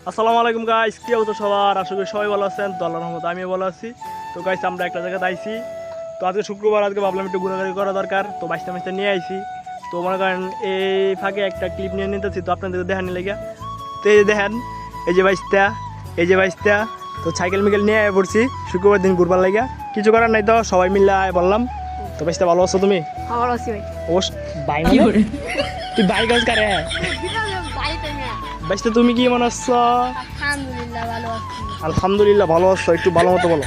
আসসালামু আলাইকুম গাইস, কি অবস্থা সবার? আশা করি সবাই ভালো আছেন। তো আল্লাহর রহমতে আমিও ভালো আছি। তো গাইস, আমরা একটা জায়গাতে আইছি। তো আজকে শুক্রবার, আজকে ভাবলাম একটু ঘোরাঘুরি করা দরকার। তো বাইশটা মাইশটা নিয়ে আইছি। তো মনে করেন এই ফাঁকে একটা ক্লিপ নিয়ে নিতেছি, তো আপনাদের দেখানি লেগে। তো এই দেখেন, এই যে বাইশটা তো সাইকেল মিকেল নিয়ে পড়ছি শুক্রবার দিন ঘুরবার লাগে। কিছু করার নাই, তো সবাই মিলে বললাম। তো বাইশটা ভালো আছো তুমি? ভালো আছি ভাই। ভাই তুই বাইক কাজ করে বাইশটা, তুমি কি মনে হচ্ছ? আলহামদুলিল্লাহ ভালো আছি। আলহামদুলিল্লাহ ভালো আছো, একটু ভালো মতো বলো।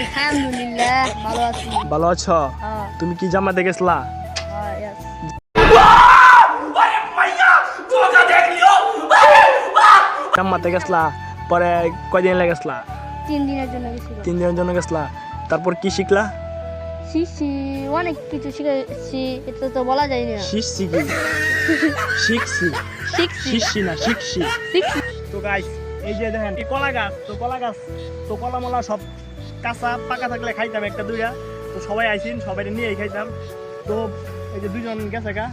আলহামদুলিল্লাহ ভালো আছি। ভালো আছো? তুমি কি জামাতে গেছলা? yes. জামাতে গেছলা, পরে কয়দিন লাগে গেছলা? 3 দিনের জন্য গেছিল। 3 দিনের জন্য গেছলা। তারপর কি শিখলা? শিখছি, অনেক কিছু শিখেছি, এটা তো বলা যায় না। শিখছি কি? শিখছি শিখছি না শিখছি। তো গাইস, এই যে দেখেন এই কলা গাছ, তো কলা গাছ তো কলা মলা সব কাঁচা পাকা থাকলে খাইতাম একটা দুইটা। তো সবাই আইসিন, সবাই নিয়েই খাইতাম। তো এই যে দুইজন গেছে গা,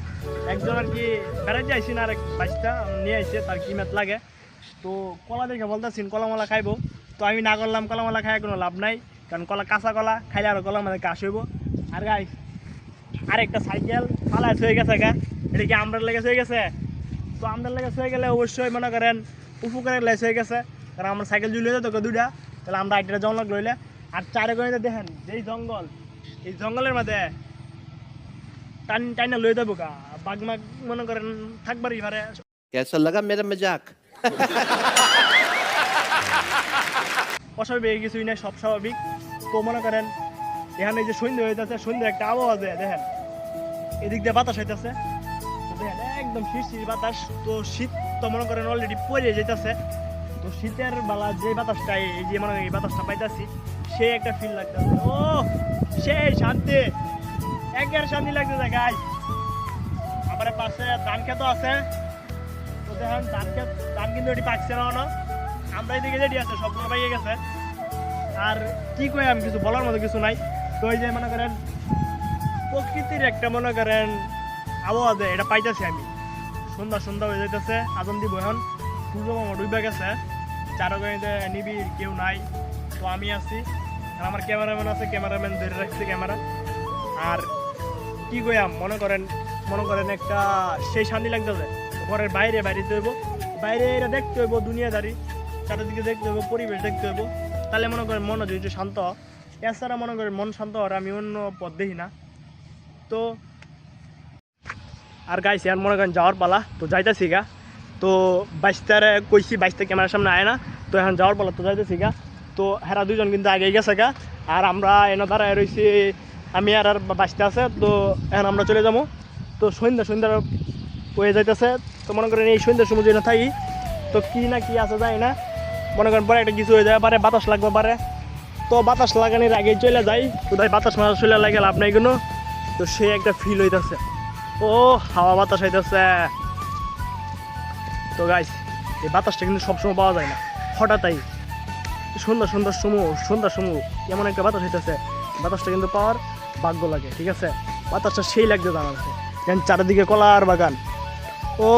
একজন আর কি বেড়াইতে আইসিন, আর এক বাইশটা নিয়ে আইসে, তার কিমাত লাগে। তো কলা দেখে বলতেছিন কলা মলা খাইবো। তো আমি না করলাম, কলা মলা খাই কোনো লাভ নাই, কারণ কলা কাঁচা কলা খাইলে আরো কলার মধ্যে কাশ হইব। আর গাইস, আরেকটা সাইকেল পালায় হয়ে গেছে গা, এটা কি আমরা লেগে হয়ে গেছে? তো আমরা লেগে হয়ে গেলে অবশ্যই মনে করেন উপকারের লেস হয়ে গেছে, কারণ আমরা সাইকেল জুলিয়ে যেত দুইটা, তাহলে আমরা একটা জঙ্গল লইলে। আর চারে করে দেখেন যেই জঙ্গল, এই জঙ্গলের মধ্যে টাইনা লয়ে যাবো গা, বাঘমাগ মনে করেন থাকবারই পারে। कैसा लगा मेरा मजाक? অস্বাভাবিক কিছুই না, সব স্বাভাবিক। তো মনে করেন এখানে যে সন্ধ্যে হইতেছে, সন্ধ্যে একটা আবহাওয়া যায় দেখেন, এদিক দিয়ে বাতাস হইতেছে, তো দেখেন একদম শীত বাতাস। তো শীত তো মনে করেন অলরেডি পড়ে যেতেছে। তো শীতের বেলা যে বাতাসটা, এই যে মনে করেন এই বাতাসটা পাইতেছি, সে একটা ফিল লাগতেছে। ও সেই শান্তি, একের শান্তি লাগতেছে গাই। আবার পাশে ধান খেত আছে, তো দেখেন ধান কিন্তু এটি পাকছে না, আমরা এদিকে যেটি আছে সবগুলো পাইয়ে গেছে। আর কি কই, আমি কিছু বলার মতো কিছু নাই। তো ওই যে মনে করেন প্রকৃতির একটা মনে করেন আবহাওয়া দেয়, এটা পাইতেছি আমি। সন্ধ্যা হয়ে যাইতেছে, আজান দিব এখন, সূর্য মামা ডুবে গেছে, চারোগাড়িতে নিবিড়, কেউ নাই। তো আমি আছি, আর আমার ক্যামেরাম্যান আছে, ক্যামেরাম্যান ধরে রাখছে ক্যামেরা। আর কি কইয়াম, মনে করেন একটা সেই শান্তি লাগতেছে। ঘরের বাইরে হইব, বাইরে এটা দেখতে হইব, দুনিয়াদারি চারিদিকে দেখতে হইব, পরিবেশ দেখতে হইব, তাহলে মনে করেন মন যদি শান্ত। এছাড়া মনে করেন মন শান্ত হওয়ার আমি অন্য পথ দেখি না। তো আর গাইছি, আর মনে করেন যাওয়ার পালা, তো যাইতেছি গা। তো বাইশটারে কইছি, বাইশটা ক্যামেরার সামনে আয় না, তো এখন যাওয়ার পালা, তো যাইতেছি গা। তো হেরা দুজন কিন্তু আগে গেছে গা, আর আমরা এনে দাঁড়ায় রয়েছি, আমি আর বাইশটা আছে। তো এখন আমরা চলে যাবো। তো সন্ধ্যা হয়ে যাইতেছে। তো মনে করেন এই সন্ধ্যার সময় যদি থাকি, তো কি না কি আছে যায় না, মনে করেন পরে একটা কিছু হয়ে যায় পারে, বাতাস লাগবে পারে। তো বাতাস লাগানোর আগে চলে যাই, কোথায় বাতাস চলে লাগে লাভ নাই কোনো। তো সে একটা ফিল হইতেছে, ও হাওয়া বাতাস হইতেছে। তো গাইস, এই বাতাসটা কিন্তু সবসময় পাওয়া যায় না, হঠাৎই সন্ধ্যার সময় এমন একটা বাতাস হইতেছে, বাতাসটা কিন্তু পাওয়ার ভাগ্য লাগে। ঠিক আছে, বাতাসটা সেই লাগছে জানা আছে, কারণ চারিদিকে কলার বাগান। ও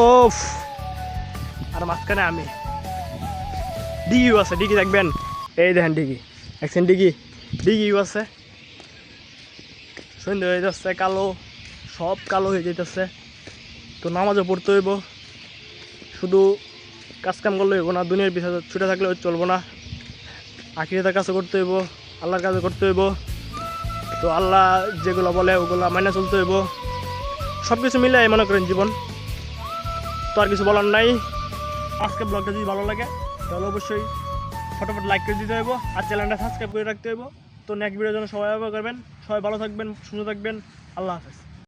আর মাঝখানে আমি, ডিগিও আছে, ডিগি দেখবেন, এই দেখেন ডিগি, একছেন ডিগিও আছে। সন্ধ্যা হয়ে যাচ্ছে, কালো, সব কালো হয়ে যেতেছে। তো নামাজও পড়তে হইব, শুধু কাজকাম করলে হইব না, দুনিয়ার পিছনে ছুটে থাকলে চলবো না, আখিরাতের কাছে করতে হইব, আল্লাহর কাছে করতে হইব। তো আল্লাহ যেগুলো বলে ওগুলো মাইনে চলতে হইব, সব কিছু মিলে মনে করেন জীবন। তো আর কিছু বলার নাই। আজকে ব্লগটা যদি ভালো লাগে তাহলে অবশ্যই ফটোফট লাইক করে দিতে হইব, আর চ্যানেলটা সাবস্ক্রাইব করে রাখতে হইব। তো নেক্সট ভিডিওর জন্য সবাই করবেন। সবাই ভালো থাকবেন, সুস্থ থাকবেন। আল্লাহ হাফেজ।